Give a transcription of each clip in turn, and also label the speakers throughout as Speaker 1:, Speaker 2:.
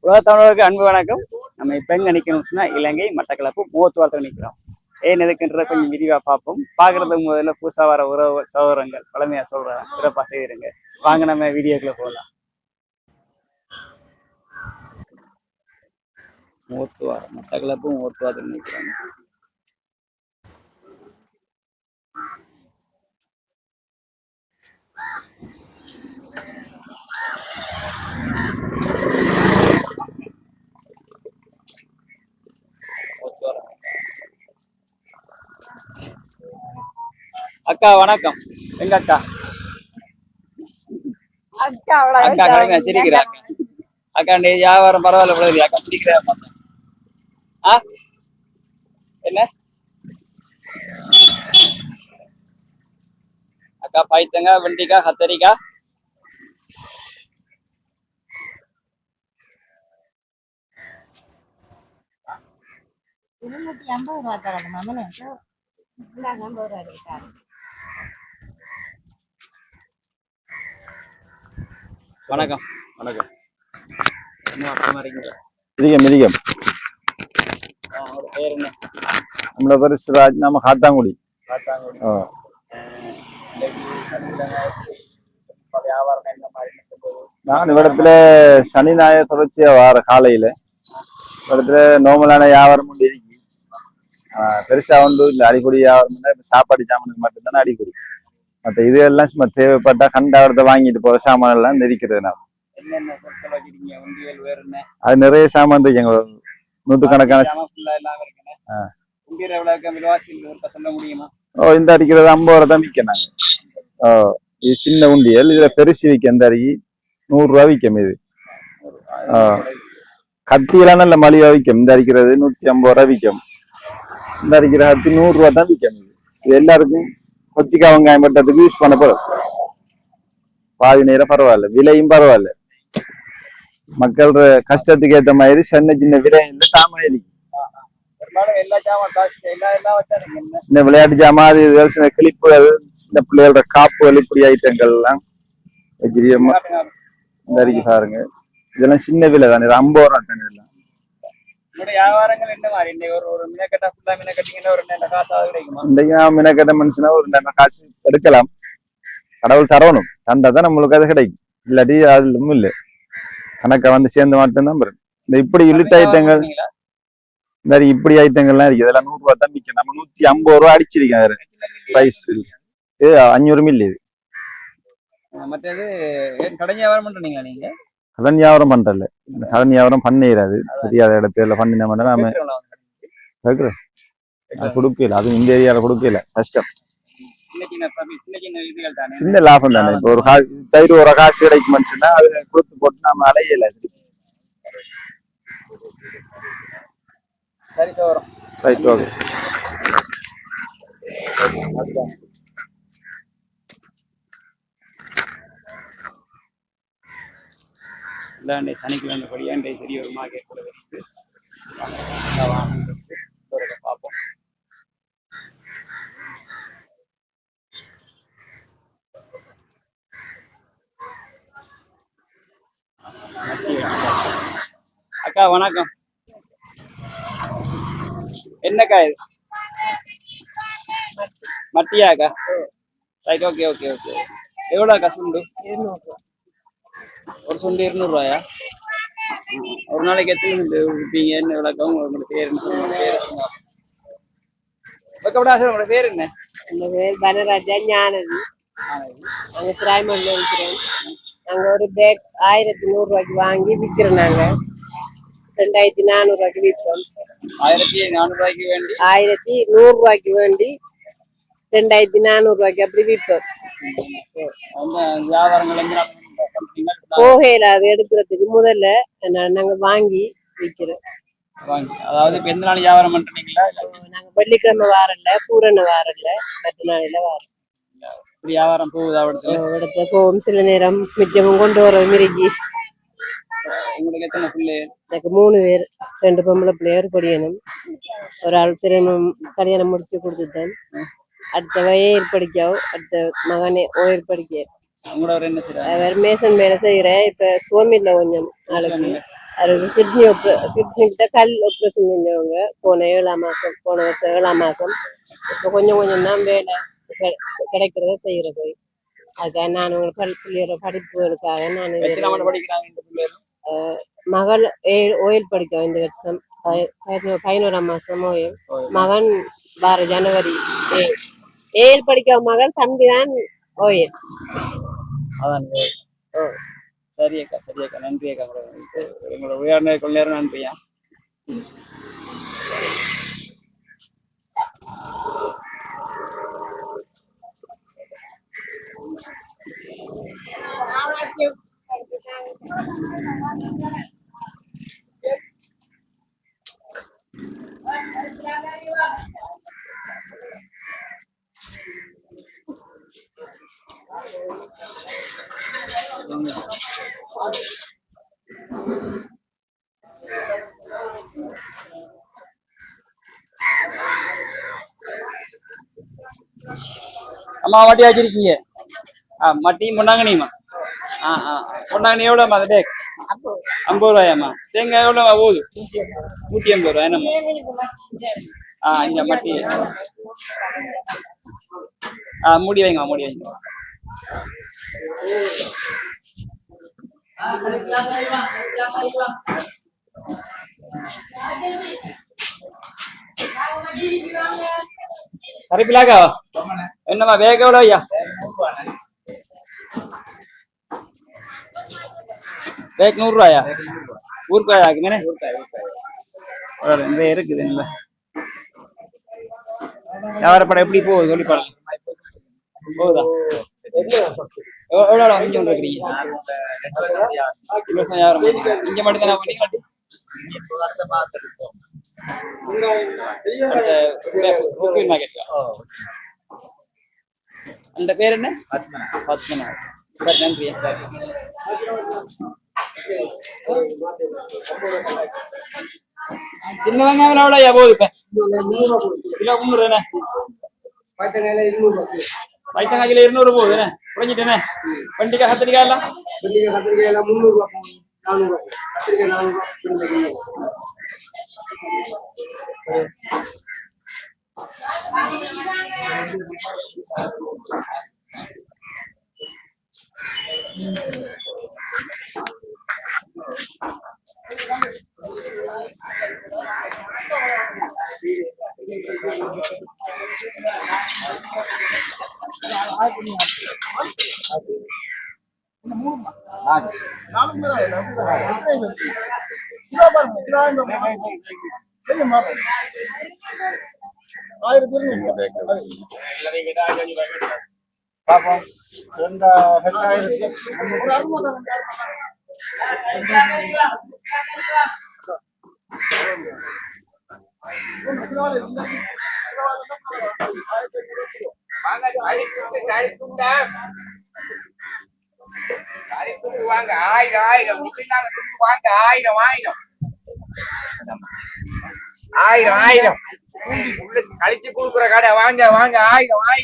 Speaker 1: உலகத்தமிழருக்கு அன்பு வணக்கம். நம்ம இப்ப எங்க நிக்கணும்னு சொன்னா இலங்கை மட்டக்களப்பு மூவத்துவாரத்தில் நிக்கிறோம். ஏன் எதுக்குன்றத கொஞ்சம் விரிவா பார்ப்போம். பாக்குறதுக்கு முதல்ல புதுசா வர உறவு சகோதரங்கள் பழமையா சொல்றேன், சிறப்பா செய்திருங்க. வாங்க நம்ம வீடியோக்குள்ள போகலாம். மூவத்துவாரம் மட்டக்களப்பு மூவத்துவாரத்தில் நிக்கிறோம். அக்கா வணக்கம். எங்க அக்கா அக்கா கடைங்க சிரிக்கிறா. அக்கா நீ வியாபாரம் பரவாயில்ல போல அக்கா சிரிக்கிறா. என்ன அக்கா பைத்தங்க வெண்டிக்காய் கத்தரிக்காய்
Speaker 2: ₹250 தரணும் மாமனே. இந்தாங்க 50 ரூபாய் எடுத்தாரு.
Speaker 1: வணக்கம். வணக்கம். என்ன அப்புறமா இருக்கீங்களா?
Speaker 3: மிதிகம்
Speaker 1: பேர் என்ன?
Speaker 3: நம்மளோட பேர் சிராஜ். நம்ம காத்தாங்குடி.
Speaker 1: காத்தாங்குடி. வியாபாரம் என்ன மாதிரி?
Speaker 3: நான் இவ்விடத்துல சனி ஞாயிறு தொடர்ச்சியா வார காலையில இடத்துல நோமலான வியாபாரம் கொண்டு இருக்கு. பெருசா ஒன்றும் இல்லை. அடிக்கடி வியாபாரம் சாப்பாடு சாமானுக்கு மட்டும்தானே அடிக்கடி. மற்ற இது எல்லாம் சும்மா தேவைப்பட்டா கண்டாவரத்தை வாங்கிட்டு போற சாமான் எல்லாம் நெரிக்கிறது. நான் அது நிறைய சாமான் இருக்கு. எங்க நூத்துக்கணக்கான இந்த அடிக்கிறது 50 ரூபா தான் விற்க. நாங்க இது சின்ன உண்டியல். இதுல பெருசு விற்க இந்த அடிக்கி 100 ரூபா விற்கும். இது கத்தியெல்லாம் நல்ல மலிவா விற்கும். இந்த அடிக்கிறது 150 ரூபா விற்கும். இந்த அடிக்கிற கத்தி 100 ரூபா தான் விற்கும். இது எல்லாருக்கும் கொத்திக்காய் வெங்காயம் பட்டத்துக்கு யூஸ் பண்ண போறோம். பாதி நேரம் பரவாயில்ல, விலையும் பரவாயில்ல. மக்கள் கஷ்டத்துக்கு ஏற்ற மாதிரி சின்ன சின்ன விலையில சாமான் இருக்கு. சின்ன விளையாட்டு ஜாமான், சின்ன கிளிப்புகள், சின்ன பிள்ளைகளோட காப்புகள், இப்படி ஐட்டங்கள் எல்லாம் வச்சிருக்கோம். இந்த அடிக்கு பாருங்க, இதெல்லாம் சின்ன விலை தானே. 50 ரூபா தானே. இதெல்லாம் மினக்கட்ட மனுஷனா ஒரு நல்ல காசு எடுக்கலாம். கடவுள் தரணும், தந்தா தான் நம்மளுக்கு அது கிடைக்கும். இல்லாட்டி அதுவும் இல்லை. கணக்கை வந்து சேர்ந்து மட்டும்தான் வரும். இந்த இப்படி இழுட்ட ஐட்டங்கள், இந்த இப்படி ஐட்டங்கள்லாம் இருக்கு. இதெல்லாம் 100 ரூபா தான் விற்கும். நம்ம 150 ரூபா அடிச்சிருக்கேன் பிரைஸ். 500 மில்லி. இது கடன் வியாபாரம் பண்றல. கடன் வியாபாரம் பண்ணிடாது. தெரியாத இடத்துல பண்ணின மட்டும் நாம கொடுக்கல. அது இந்த ஏரியால கொடுக்கல, கஷ்டம். சின்ன லாபம் தானே. இப்போ ஒரு தயிர் ஒரு காசு கிடைக்கும் மனுஷன்னா அது கொடுத்து போட்டு நாம அலையல. Right, okay.
Speaker 1: சனிக்கிழமை படியாண்டை பெரிய ஒரு மார்க்கெட் கூட இருக்கு. பார்ப்போம். அக்கா வணக்கம். என்னக்கா இது? மட்டியாக்கா? Right, okay okay okay. எவ்வளோக்கா சுண்டு? 200 ரூபா. ஒரு சுண்டு 200 ரூபாயா? ஒரு நாளைக்கு எத்தனை சுண்டு விற்பீங்கன்னு எவ்வளோக்கா? உங்களோட பேர் என்ன? உங்களோட பேர் என்ன?
Speaker 2: இந்த பேர் பனராஜா ஞானதி. நாங்க திராய்மல்ல இருக்கிறோம். நாங்க ஒரு பேக் 1100 ரூபாய்க்கு வாங்கி விற்கிறோம். நாங்க 2400 ரூபாய்க்கு விற்போம்.
Speaker 1: 1400 ரூபாய்க்கு வேண்டி
Speaker 2: 1100 ரூபாய்க்கு வேண்டி 2400 ரூபாய்க்கு அப்படி விற்போம். போகையில அது எடுக்கிறதுக்கு முதல்ல நாங்க வாங்கி விற்கிறோம்.
Speaker 1: அதாவது இப்ப எந்த நாள் வியாபாரம் பண்றீங்களா?
Speaker 2: நாங்க வெள்ளிக்கிழமை வாரல்ல, பூரண வாரல்ல, மற்ற நாளில வாரம்
Speaker 1: வியாபாரம் போகுதா?
Speaker 2: எடுத்து போகும். சில நேரம் மிச்சமும் கொண்டு வர மிருகி.
Speaker 1: உங்களுக்கு எத்தனை பிள்ளை?
Speaker 2: எனக்கு 3 பேர். 2 பொம்பளை பிள்ளையர் படியணும். ஒரு ஆள் திருமணம் கல்யாணம் முடிச்சு கொடுத்துட்டேன். அடுத்த வயர் படிக்காவும். அடுத்த மகனே ஓயர் படிக்க.
Speaker 1: உங்களோட என்ன செய்யறாங்க?
Speaker 2: அவர் மேசன் வேலை செய்யற. இப்ப சோமில்ல கொஞ்சம் நாளைக்கு அவருக்கு கிட்னி கிட்ட கல் ஆப்ரேஷன் செஞ்சவங்க போன வருஷம் 7ஆம் மாசம். இப்போ கொஞ்சம் கொஞ்சம் தான் வேலை கிடைக்கிறத செய்யறது. அதுக்காக நான் பிள்ளையோட படிப்புகளுக்காக நான் மகள் ஓயில் படிக்க இந்த வருஷம் 11ஆம் மாசம் ஓயில். மகன் வார ஜனவரி ஏழு படிக்க மகன் தம்பிதான் ஓயில்.
Speaker 1: சரி அக்கா நன்றி அக்கா. உங்களோட உயர்ந்த கொள்ளையர் நன்றியா. அம்மா வட்டி வச்சிருக்கீங்க. மட்டியும் பொன்னாங்கண்ணியுமா? பொன்னாங்கண்ணி எவ்வளோம்மா அது பேக்? 50 ரூபாயாம்மா. தேங்காய் எவ்வளோவா போகுது? 150 ரூபா என்னம்மா? இங்க மட்டி மூடி வைங்க. சரிப்பிலாக்கா என்னம்மா வேக எவ்வளோ ஐயா? வேக் 100 ரூபாயா? ஊருக்காயாக்குமே இருக்குது. இல்லை வியாபாரப்படம் எப்படி போகுது? சொல்லிப்பாடு போகுதா? எவ்வளோ இங்கே ஒன்று இருக்கிறீங்க? இங்கே மட்டும் தான் பண்ணி அந்த பேர் என்ன? பத்மனா. சார் நன்றி. சின்ன வெங்காயம் எவ்வளோ போகுது இப்ப? கிலோ 300. பைத்தங்காய் கிலோ 200 போகுது. குறைஞ்சிட்டேனே. வெண்டிக்காய் கத்திரிக்காய் எல்லாம் 300 ரூபா, 400 ரூபா. கத்திரிக்காய் 400 ரூபா. வாங்க 1000 வாங்க 1000 கழிச்சு கொடுக்குற கடை. வாங்க 1000 வாங்க.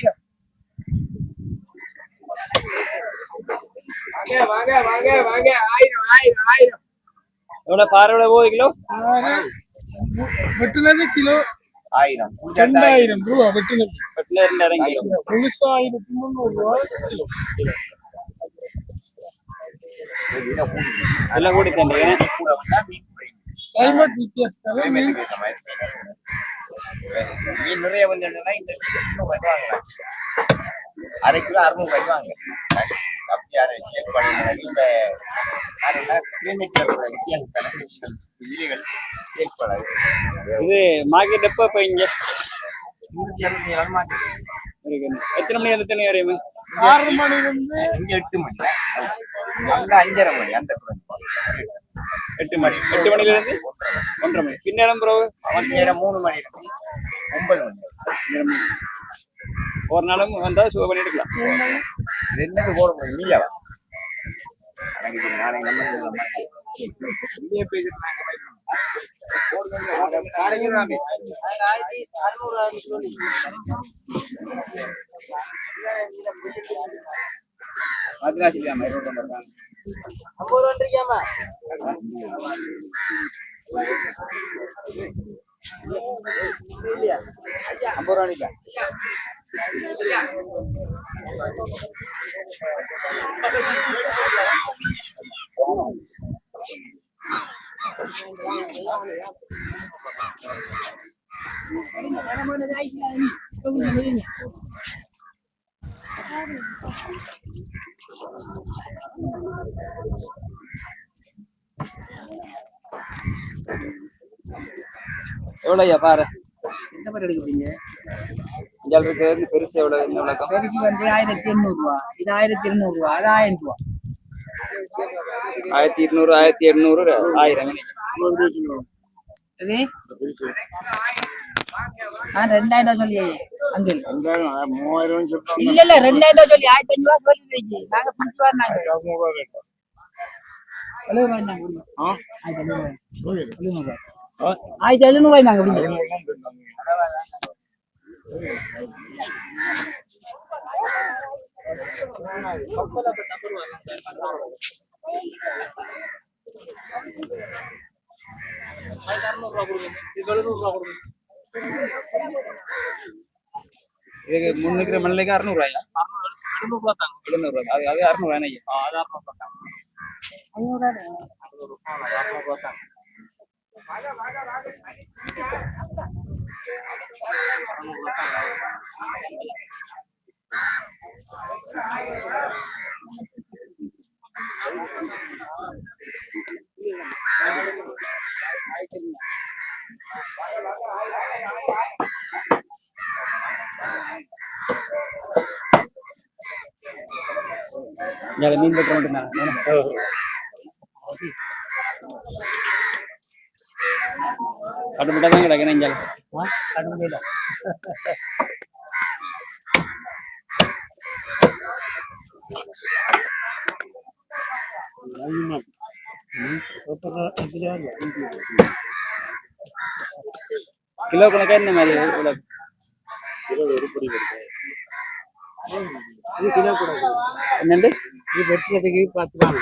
Speaker 1: எவ்வளவு பாறை போகுது கிலோ? வெட்டுனது கிலோ 1000 2000 ரூபா. வெட்டுனது 2000 கிலோ முழுசா 1300 ரூபா கிலோ. எல்லாம் கூடி தண்டீங்க. கிளைமேட் வித்தியாசம் மீன் நிறைய வந்து இந்த 1/2 கிலோ 600 ரூபாய் வாங்க. அப்படி யாரை செக் பண்ணுங்க. இந்த இது மார்க்கெட் எப்ப இப்ப இங்க 167 மார்க்கெட் எத்தனை மணி எத்தனை வரையும்? 6 மணி வந்து இங்க 8 மணி, அங்க 5:30 மணி. அந்த 8 மணில இருந்து 1:30 மணி. பின்னேரம் பிறகு 3 மணி 9 மணி. ஒரு நாளும் வந்தா சுக பண்ணி எடுக்கலாம். என்னது போட முடியும்? நீயாவா? நாளைக்கு நம்ம மதுராசி எவ்வளோய்யா பாரு
Speaker 4: என்ன மாதிரி எடுக்கிறீங்க?
Speaker 1: இங்கே இருக்கிறது பெருசு எவ்வளோ என்ன விளக்கம்
Speaker 4: பெருசு வந்து 1800 ரூபா, இது 1200 ரூபா, அது 1000 ரூபா.
Speaker 1: 1200 1800 1000
Speaker 4: இது நான் 2000 சொல்லி அங்கிள் இல்ல இல்ல 2000 சொல்லி 1500 சொல்லி நாங்க பிடிச்சி வந்தாங்க. எவ்வளவு வாங்கினாங்க? 1700 வாங்கினாங்க.
Speaker 1: இதுக்கு முன்னுக்கிற மண்ணிலைக்கு 600 ரூபாயா 700 ரூபா அது அது 600 ரூபாய் மீன் வெட்ட மட்டும்தான் கட்டுப்பட்டா தான் கிடைக்கணும் இங்கே கிலோ கணக்கா என்ன மாதிரி என்னண்டு
Speaker 4: இது வெட்டுறதுக்கு 10 நாள்.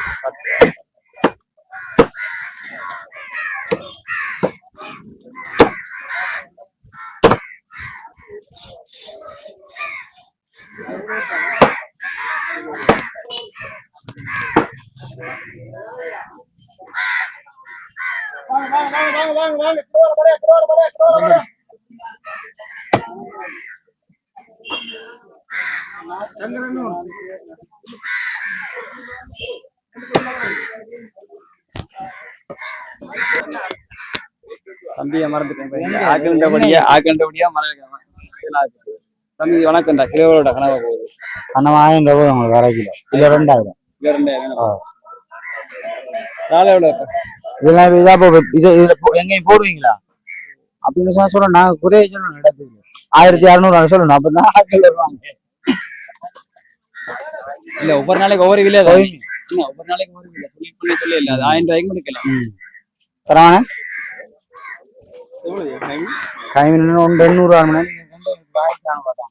Speaker 1: தம்பியை மறந்துட்டேன் ஆக்கின்றபடியா மறக்க தம்பி வணக்கம்டா கிலோவோட கனவா போகுது
Speaker 4: அண்ணா 1000 ரூபாய் உங்களுக்கு அரை கிலோ இல்ல 2000.
Speaker 1: கிலோ 2000 காலை எவ்வளோ
Speaker 4: இதெல்லாம் இதா இது எங்கேயும் போடுவீங்களா அப்படின்னு சொல்றேன். நான் குறைய சொல்லணும் இடத்துக்கு 1600 சொல்லணும். அப்பதான் ஆட்கள் வருவாங்க.
Speaker 1: இல்ல ஒவ்வொரு நாளைக்கு ஒவ்வொரு கிலோ ஒவ்வொரு நாளைக்கு ஒவ்வொரு கிலோ சொல்லி இல்ல அது 1000 ரூபாய்க்கு முடிக்கலாம்
Speaker 4: தரவானே கைமின் 800 ரூபா பார்த்தாங்க.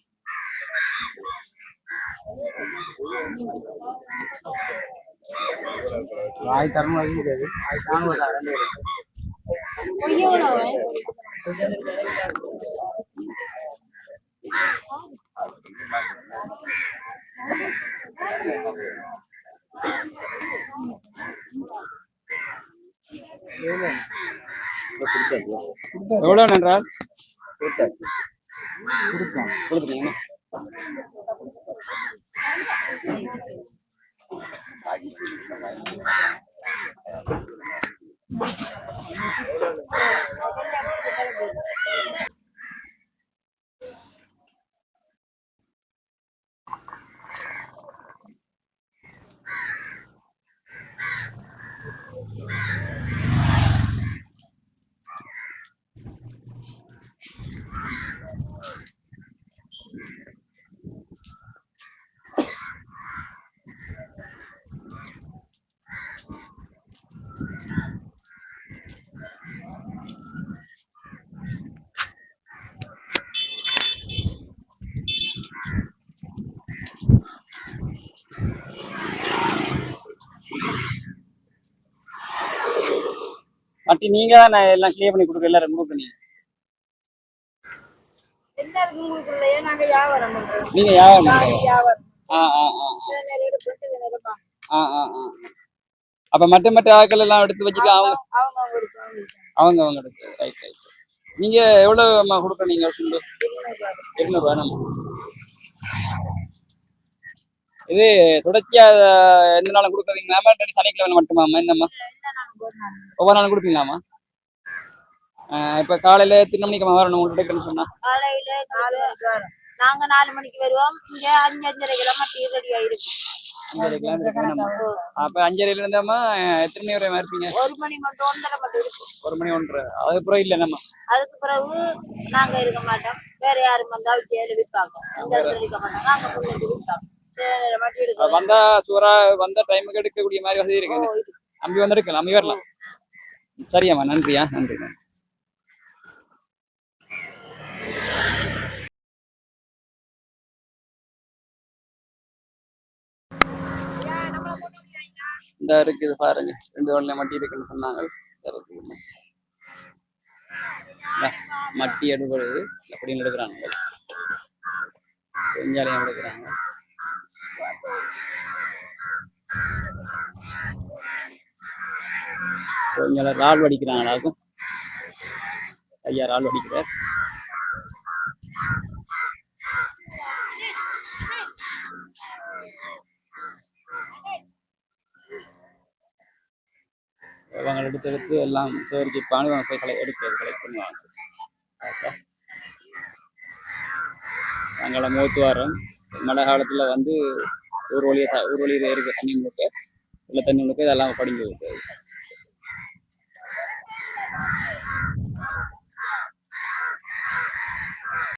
Speaker 4: ஆயிரத்தி 600 கிடையாது, 1400
Speaker 1: எவ்வளவு நன்றால் கொடுத்துட்டீங்க மட்டி நீங்க தான் எல்லாம் கிளியர் பண்ணி கொடுக்க எல்லாரும் கொடுக்குறீங்க.
Speaker 2: எல்லாருக்கும் உங்களுக்கு இல்லையே, நாங்க வியாபாரம் பண்றோம்.
Speaker 1: நீங்க வியாபாரம்
Speaker 2: நாங்க
Speaker 1: பண்றீங்க.
Speaker 2: வியாபாரம்
Speaker 1: ஆ ஆ ஆ
Speaker 2: சில நேரம் எடுப்போம், சில நேரம் வாங்குவோம்.
Speaker 1: ஆ ஆ ஆ. அப்ப மற்ற ஆட்கள் எல்லாம் எடுத்து வச்சுட்டு அவங்க
Speaker 2: அவங்க எடுப்பாங்க.
Speaker 1: அவங்க எடுத்து ரைட் ரைட். நீங்க எவ்வளவுமா கொடுக்குறீங்க சொல்லு? 200 ரூபா நம்ம. இது தொடர்ச்சியா எந்த நாளும் கொடுக்குறீங்களாமா? சனிக்கிழமை மட்டுமாமா? என்னம்மா ஒவ்வொரு நாளும் கொடுப்பீங்களாமா? இப்ப காலையில எத்தனை மணிக்கு வரணும் உங்களுக்கு எடுக்கணும்னு சொன்னா?
Speaker 2: காலையில 4 மணிக்கு வரும். நாங்க 4 மணிக்கு வருவோம். இங்க 5:30 மட்டி ரெடி ஆயிருக்கும்.
Speaker 1: 5:30 இருக்கு. அப்ப 5:30 இருந்தாமா எத்தனை மணி வரை இருப்பீங்க?
Speaker 2: 1 மணி மட்டும் 1:30 மட்டும் இருக்கும்.
Speaker 1: 1 மணி 1:30. அதுக்கப்புறம் இல்ல நம்ம.
Speaker 2: அதுக்கு பிறகு நாங்க இருக்க மாட்டோம். வேற யாரும் வந்தா விற்க விற்பாங்க. இந்த இடத்துல இருக்க மாட்டாங்க. அங்க முன்னாடி விற்பாங்க. மட்டி எடுக்க
Speaker 1: வந்தா சூறா வந்த டைமுக்கு எடுக்கக்கூடிய மாதிரி வசதி இருக்கு. அம்பி வந்து எடுக்கலாம், அம்பி வரலாம். சரியாம்மா, நன்றியா, நன்றி. இந்த இருக்குது பாருங்க, 2 வழியில மட்டி இருக்குன்னு சொன்னாங்க. மட்டி எடுக்கிறது அப்படின்னு எடுக்கிறாங்க, வெஞ்சாலையும் எடுக்கிறாங்க. கொஞ்சம் ரால் வடிக்கிறாங்களாக்கும். ஐயா ரால் வடிக்கிறார். அவங்க எடுத்து எல்லாம் சேரிச்சு பானு போய் எடுக்கிறது, கலெக்ட் பண்ணுவாங்க. நாங்கள மூத்துவாரம் மழை காலத்துல வந்து ஒரு வழியில இருக்க தண்ணி முழுக்க இல்லை, தண்ணி முழுக்க இதெல்லாம் படிஞ்சு விட்டு